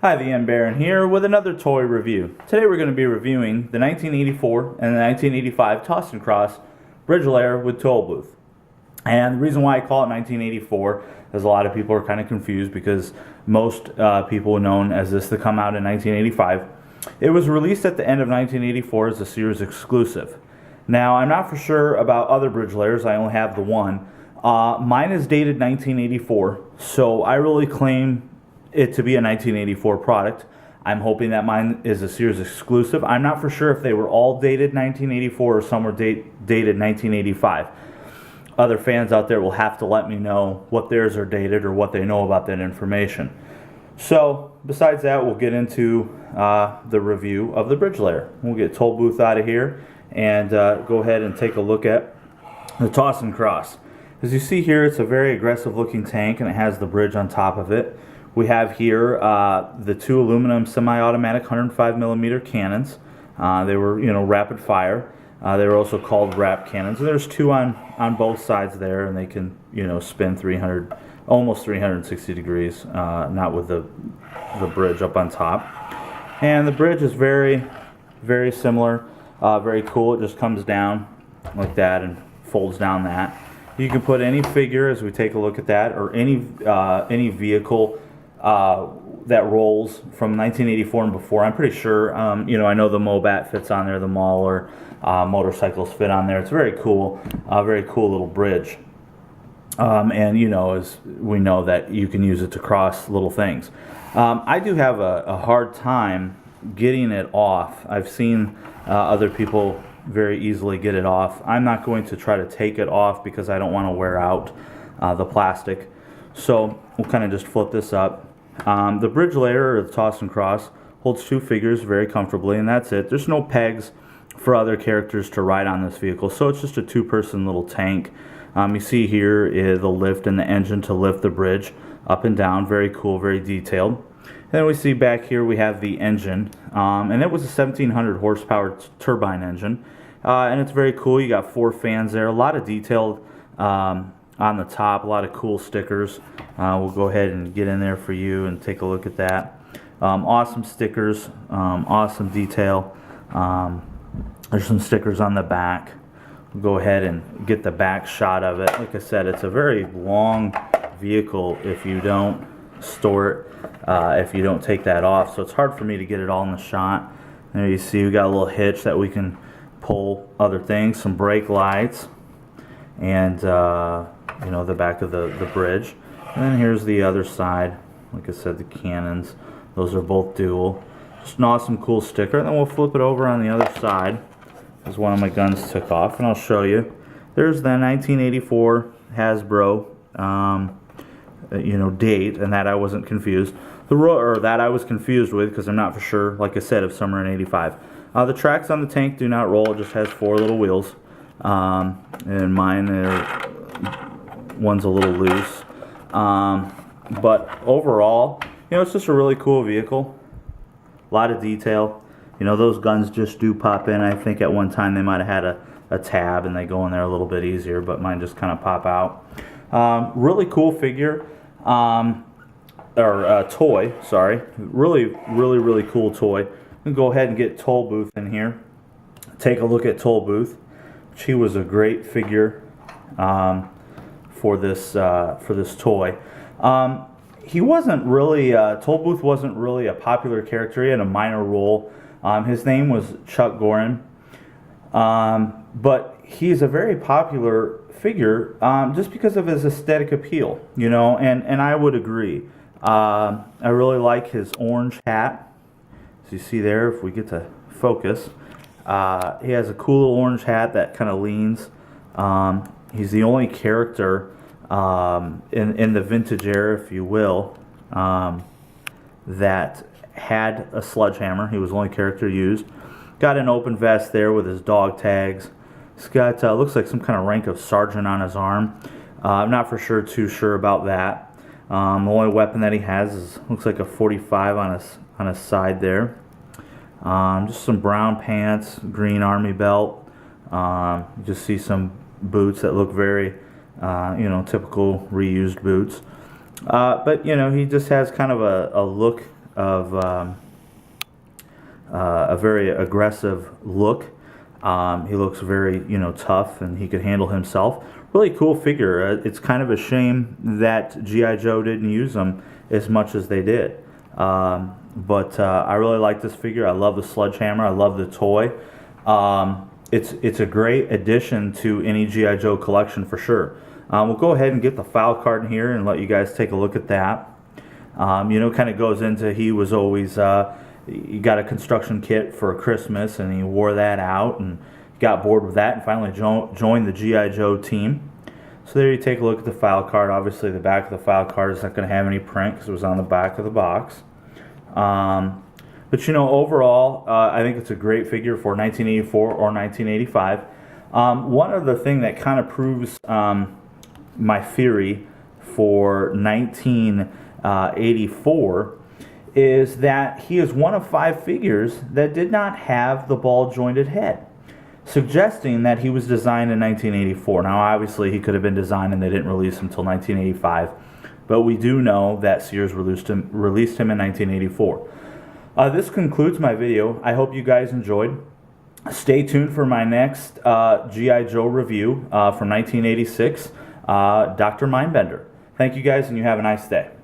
Hi, the M Baron here with another toy review. Today we're going to be reviewing the 1984 and the 1985 Toss and Cross Bridge Layer with Tollbooth. And the reason why I call it 1984 is a lot of people are kind of confused because most people known as this to come out in 1985. It was released at the end of 1984 as a Sears exclusive. Now, I'm not for sure about other bridge layers. I only have the one. Mine is dated 1984, so I really claim it to be a 1984 product. I'm hoping that mine is a Sears exclusive. I'm not for sure if they were all dated 1984 or some were dated 1985. Other fans out there will have to let me know what theirs are dated or what they know about that information. So besides that, we'll get into the review of the bridge layer. We'll get Tollbooth out of here and go ahead and take a look at the Toss and Cross. As you see here, it's a very aggressive looking tank and it has the bridge on top of it. We have here the two aluminum semi-automatic 105mm cannons. They were, rapid fire. They were also called wrap cannons. And there's two on both sides there, and they can, spin almost 360 degrees, not with the bridge up on top. And the bridge is very, very similar, very cool. It just comes down like that and folds down that. You can put any figure, as we take a look at that, or any vehicle that rolls from 1984 and before. I'm pretty sure, I know the Mobat fits on there, the Mauler motorcycles fit on there. It's very cool little bridge. And as we know that you can use it to cross little things. I do have a hard time getting it off. I've seen other people very easily get it off. I'm not going to try to take it off because I don't want to wear out the plastic. So we'll kind of just flip this up. The bridge layer, or the Toss and Cross, holds two figures very comfortably, and that's it. There's no pegs for other characters to ride on this vehicle, so it's just a two-person little tank. You see here is the lift and the engine to lift the bridge up and down. Very cool, very detailed. And then we see back here we have the engine, and it was a 1700 horsepower turbine engine, and it's very cool. You got 4 fans there, a lot of detail on the top, a lot of cool stickers. We'll go ahead and get in there for you and take a look at that. Awesome stickers, awesome detail. There's some stickers on the back. We'll go ahead and get the back shot of it. Like I said, it's a very long vehicle if you don't store it, if you don't take that off. So it's hard for me to get it all in the shot. There you see we got a little hitch that we can pull other things, some brake lights, and the back of the bridge. And then here's the other side. Like I said, the cannons. Those are both dual. Just an awesome, cool sticker. And then we'll flip it over on the other side, as one of my guns took off, and I'll show you. There's the 1984 Hasbro, date, and that I wasn't confused. That I was confused with because I'm not for sure, like I said, if some are in 85. The tracks on the tank do not roll. It just has 4 little wheels. And mine, one's a little loose. But overall, it's just a really cool vehicle. A lot of detail. Those guns just do pop in. I think at one time they might have had a tab and they go in there a little bit easier, but mine just kind of pop out. Really cool figure, or toy, sorry. Really cool toy. I'm go ahead and get Tollbooth in here. Take a look at Tollbooth. He was a great figure for this toy. He wasn't really, Tollbooth wasn't really a popular character. He had a minor role. His name was Chuck Gorin. But he's a very popular figure just because of his aesthetic appeal, and I would agree. I really like his orange hat. As you see there, if we get to focus, he has a cool little orange hat that kind of leans. He's the only character in the vintage era, if you will, that had a sledgehammer. He was the only character used. Got an open vest there with his dog tags. He's got looks like some kind of rank of sergeant on his arm. I'm not too sure about that. The only weapon that he has looks like a 45 on his side there. Just some brown pants, green army belt. You just see some boots that look very, typical reused boots. But he just has kind of a look of a very aggressive look. He looks very, tough, and he could handle himself. Really cool figure. It's kind of a shame that G.I. Joe didn't use him as much as they did. But I really like this figure. I love the sledgehammer. I love the toy. It's a great addition to any G.I. Joe collection for sure. We'll go ahead and get the file card in here and let you guys take a look at that. Kind of goes into he was always, he got a construction kit for Christmas, and he wore that out and got bored with that and finally joined the G.I. Joe team. So there you take a look at the file card. Obviously the back of the file card is not going to have any print because it was on the back of the box. But overall, I think it's a great figure for 1984 or 1985. One other thing that kind of proves my theory for 1984 is that he is one of 5 figures that did not have the ball jointed head, suggesting that he was designed in 1984. Now obviously he could have been designed and they didn't release him until 1985, but we do know that Sears released him in 1984. This concludes my video. I hope you guys enjoyed. Stay tuned for my next G.I. Joe review from 1986, Dr. Mindbender. Thank you guys, and you have a nice day.